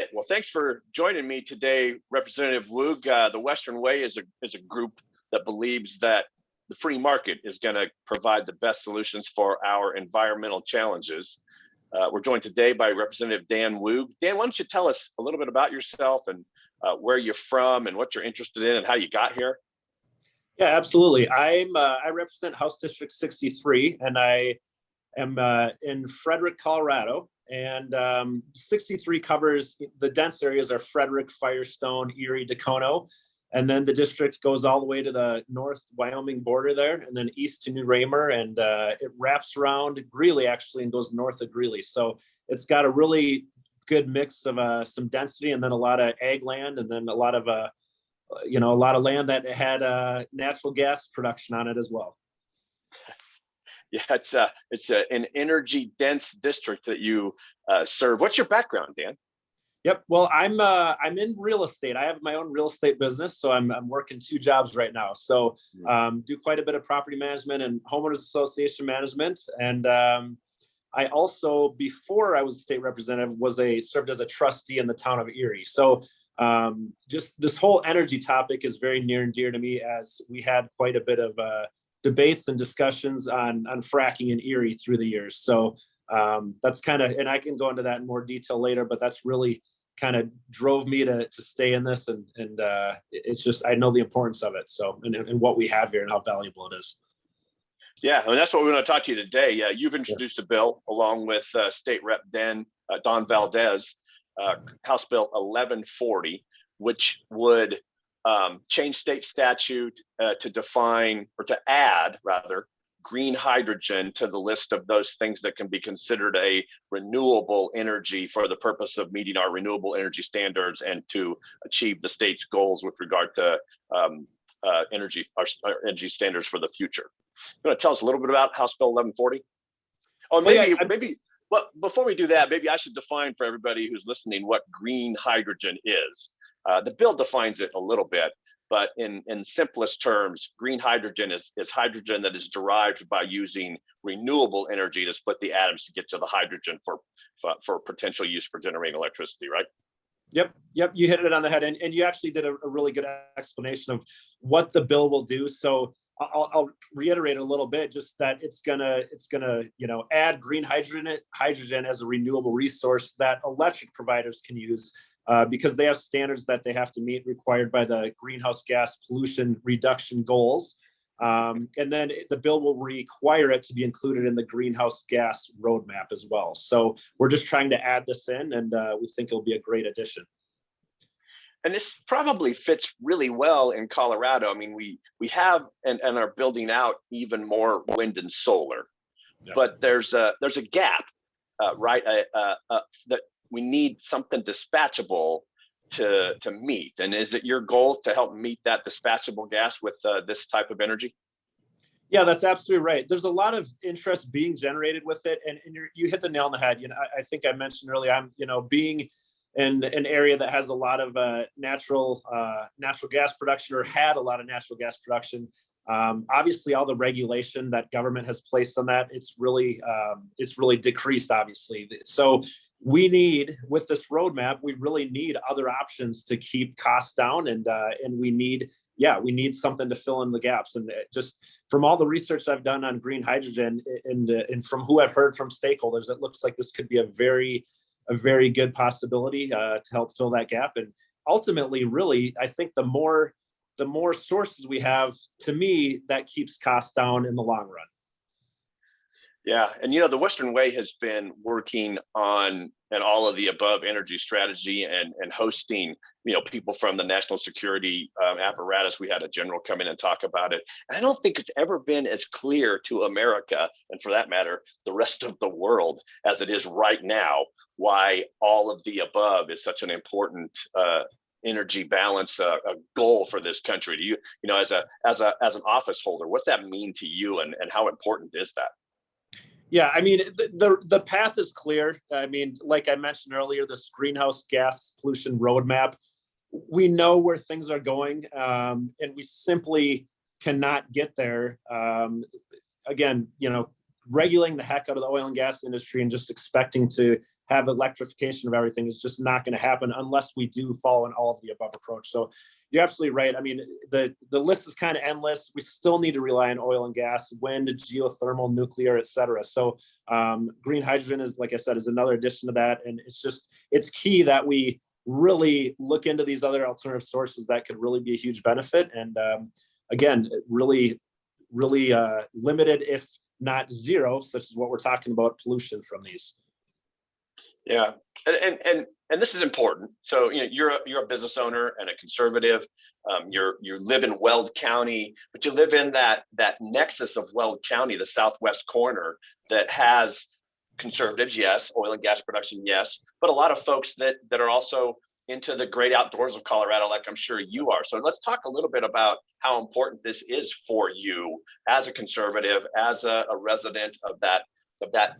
it. Well, thanks for joining me today, Representative Woog. The Western Way is a group that believes that the free market is going to provide the best solutions for our environmental challenges. We're joined today by Representative Dan Woog. Dan, why don't you tell us a little bit about yourself and where you're from and what you're interested in and how you got here? Yeah, absolutely. I represent House District 63, and I am in Frederick, Colorado. And 63 covers the dense areas are Frederick, Firestone, Erie, Dacono. And then the district goes all the way to the North Wyoming border there, and then east to New Raymer, and it wraps around Greeley actually and goes north of Greeley. So it's got a really good mix of some density, and then a lot of ag land, and then a lot of land that had natural gas production on it as well. Yeah, it's an energy dense district that you serve. What's your background, Dan? Yep. Well, I'm in real estate. I have my own real estate business, so I'm working two jobs right now. So do quite a bit of property management and homeowners association management. And I also, before I was a state representative, served as a trustee in the town of Erie. So just this whole energy topic is very near and dear to me, as we had quite a bit of debates and discussions on fracking in Erie through the years. So that's kind of, and I can go into that in more detail later, but that's really kind of drove me to stay in this. And it's just, I know the importance of it. So, and what we have here and how valuable it is. Yeah, and that's what we want to talk to you today. Yeah, you've introduced a bill along with State Rep Don Valdez, House Bill 1140, which would change state statute to define, or to add rather, green hydrogen to the list of those things that can be considered a renewable energy for the purpose of meeting our renewable energy standards and to achieve the state's goals with regard to our energy standards for the future. You want to tell us a little bit about House Bill 1140? Oh, well, before we do that, maybe I should define for everybody who's listening what green hydrogen is. The bill defines it a little bit, but in simplest terms, green hydrogen is hydrogen that is derived by using renewable energy to split the atoms to get to the hydrogen for potential use for generating electricity, right? Yep. You hit it on the head, and you actually did a really good explanation of what the bill will do. So I'll reiterate a little bit, just that it's gonna add green hydrogen as a renewable resource that electric providers can use. Because they have standards that they have to meet required by the greenhouse gas pollution reduction goals. And then the bill will require it to be included in the greenhouse gas roadmap as well. So we're just trying to add this in, and we think it'll be a great addition. And this probably fits really well in Colorado. I mean, we have and are building out even more wind and solar, but there's a gap, right? That we need something dispatchable to meet. And is it your goal to help meet that dispatchable gas with this type of energy? Yeah, that's absolutely right. There's a lot of interest being generated with it, and you hit the nail on the head. I think I mentioned earlier, I'm being in an area that has a lot of natural gas production, or had a lot of natural gas production. Obviously, all the regulation that government has placed on that, it's really decreased, obviously. So we need, with this roadmap, we really need other options to keep costs down, and we need something to fill in the gaps. And just from all the research I've done on green hydrogen, and from who I've heard from stakeholders, it looks like this could be a very good possibility to help fill that gap. And ultimately, really, I think the more sources we have, to me, that keeps costs down in the long run. Yeah, and the Western Way has been working on an all of the above energy strategy and hosting people from the national security apparatus. We had a general come in and talk about it. And I don't think it's ever been as clear to America, and for that matter, the rest of the world, as it is right now, why all of the above is such an important energy balance goal for this country. Do you, as an office holder, what's that mean to you, and how important is that? Yeah, I mean, the path is clear. I mean, like I mentioned earlier, this greenhouse gas pollution roadmap, we know where things are going, and we simply cannot get there. Again, regulating the heck out of the oil and gas industry and just expecting to have electrification of everything is just not going to happen unless we do follow an all of the above approach. So you're absolutely right. I mean, the list is kind of endless. We still need to rely on oil and gas, wind, geothermal, nuclear, et cetera. So green hydrogen is, like I said, is another addition to that. And it's key that we really look into these other alternative sources that could really be a huge benefit. And again, really limited, if not zero, such as what we're talking about, pollution from these. Yeah, and this is important. So you're a business owner and a conservative. You live in Weld County, but you live in that nexus of Weld County, the southwest corner, that has conservatives, yes, oil and gas production, yes, but a lot of folks that are also into the great outdoors of Colorado, like I'm sure you are. So let's talk a little bit about how important this is for you as a conservative, as a resident of that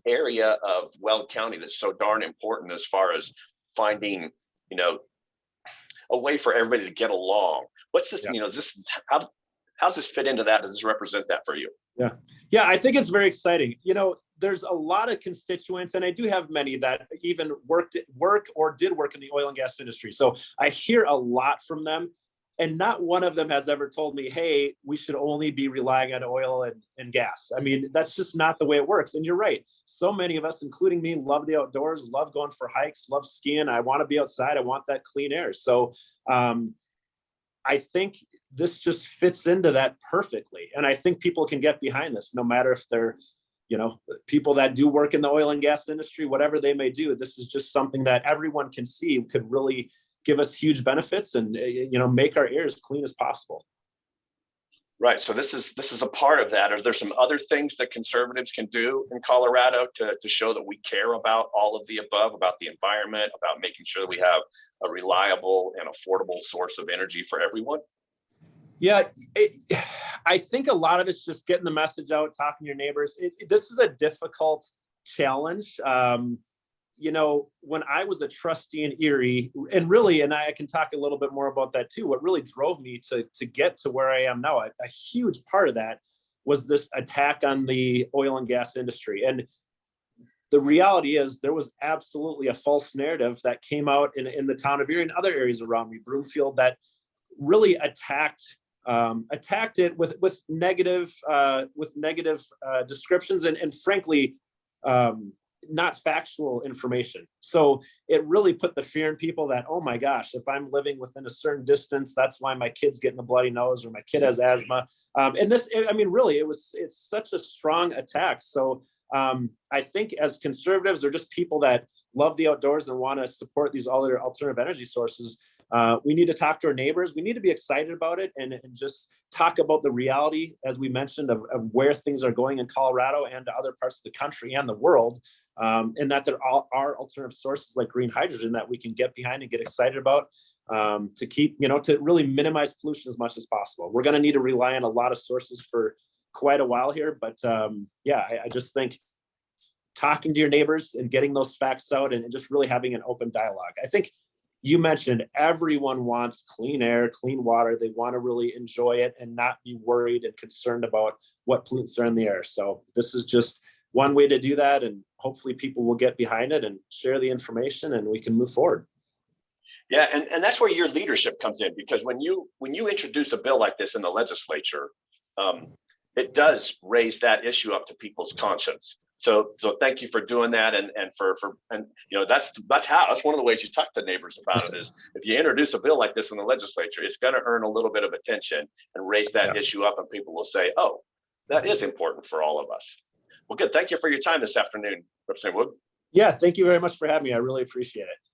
area of Weld County that's so darn important as far as finding, a way for everybody to get along. What's this, Yeah. is this, how's this fit into that? Does this represent that for you? Yeah, I think it's very exciting. There's a lot of constituents, and I do have many that even did work in the oil and gas industry. So I hear a lot from them, and not one of them has ever told me, hey, we should only be relying on oil and gas. I mean, that's just not the way it works. And you're right. So many of us, including me, love the outdoors, love going for hikes, love skiing. I want to be outside. I want that clean air. So I think this just fits into that perfectly. And I think people can get behind this, no matter if they're, people that do work in the oil and gas industry, whatever they may do. This is just something that everyone can see could really give us huge benefits and, make our air as clean as possible. Right. So this is a part of that. Are there some other things that conservatives can do in Colorado to show that we care about all of the above, about the environment, about making sure that we have a reliable and affordable source of energy for everyone? Yeah, I think a lot of it's just getting the message out, talking to your neighbors. This is a difficult challenge. When I was a trustee in Erie, and I can talk a little bit more about that too, what really drove me to get to where I am now, a huge part of that was this attack on the oil and gas industry. And the reality is there was absolutely a false narrative that came out in the town of Erie and other areas around me, Broomfield, that really attacked it with negative descriptions and frankly, not factual information. So it really put the fear in people that, oh my gosh, if I'm living within a certain distance, that's why my kid's getting a bloody nose or my kid has asthma. And this, I mean, really, it's such a strong attack. So I think as conservatives, or just people that love the outdoors and want to support these other alternative energy sources, we need to talk to our neighbors. We need to be excited about it and just talk about the reality, as we mentioned, of where things are going in Colorado and to other parts of the country and the world. And that there are alternative sources like green hydrogen that we can get behind and get excited about to keep, to really minimize pollution as much as possible. We're going to need to rely on a lot of sources for quite a while here, but I just think talking to your neighbors and getting those facts out and just really having an open dialogue. I think you mentioned everyone wants clean air, clean water. They want to really enjoy it and not be worried and concerned about what pollutants are in the air. So this is just one way to do that. And hopefully people will get behind it and share the information and we can move forward. Yeah, and that's where your leadership comes in, because when you introduce a bill like this in the legislature, it does raise that issue up to people's conscience. So thank you for doing that, and that's one of the ways you talk to neighbors about it is if you introduce a bill like this in the legislature, it's going to earn a little bit of attention and raise that issue up, and people will say, oh, that is important for all of us. Well, good. Thank you for your time this afternoon, Representative Woog. Yeah, thank you very much for having me. I really appreciate it.